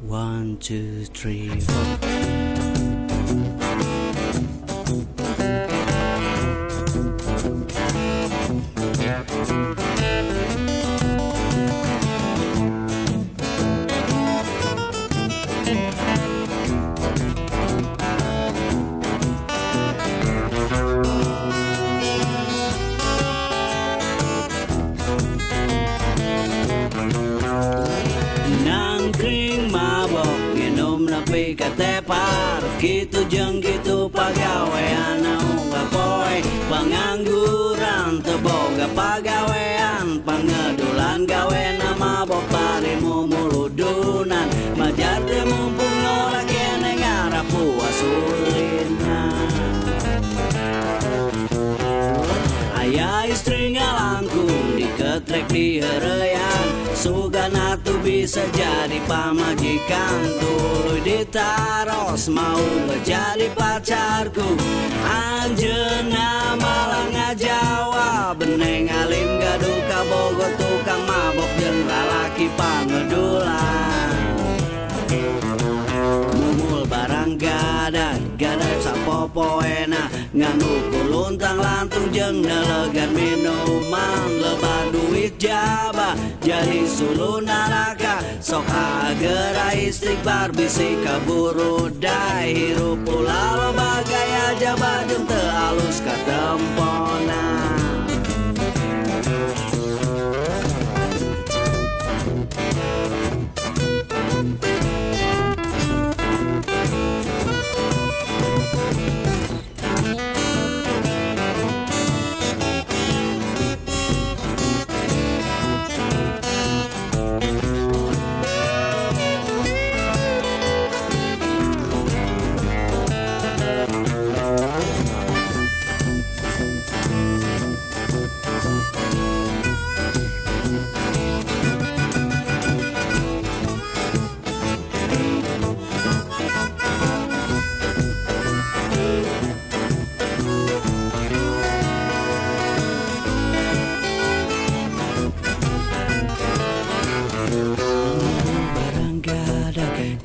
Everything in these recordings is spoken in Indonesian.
1, 2, 3, 4. Nangkring mabok nginom nepi ka tepar kitu jeung kitu pagawean ngapoe pangangguran teu boga pagawean pangedulan gawena mabok bari mumuludunan majar teu mumpung ora kene ngarap puas ulina aya istri ngalangkung diketrek di hereyan sugana tu bisa jadi pamajikan tuluy ditaros mau jadi pacarku anjeunna malah ngajawab beneng alim gaduh ka bogo tukang mabok jeung lalaki pangedulan mumul barang gadai sapopoena nganu kuluntang lantung jeung nelegan minuman lebar duit jaba jadi sulu naraka sok agera istighfar bisi kaburu dai hirup pula loba gaya jaba jeung teu alus ka tempona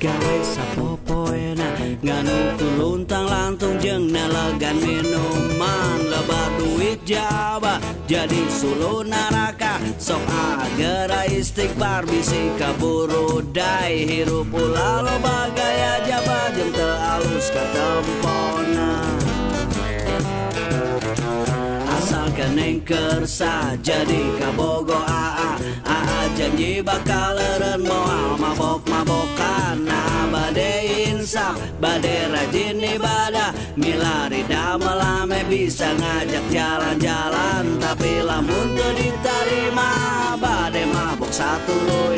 gawe sapopoena nganu kuluntang lantung jeung nelegan minuman lebar duit jaba jadi sulu naraka sok agera istighfar bisi kaburu dai hirup pula loba gaya jaba jeung teu alus ka tempona asal keneng kersa jadi kabogo aa janji bakal eureun moal mabok-mabokan nah bade insaf bade rajin ibadah milari damel ame bisa ngajak jalan-jalan tapi lamun teu ditarima bade mabok satuluy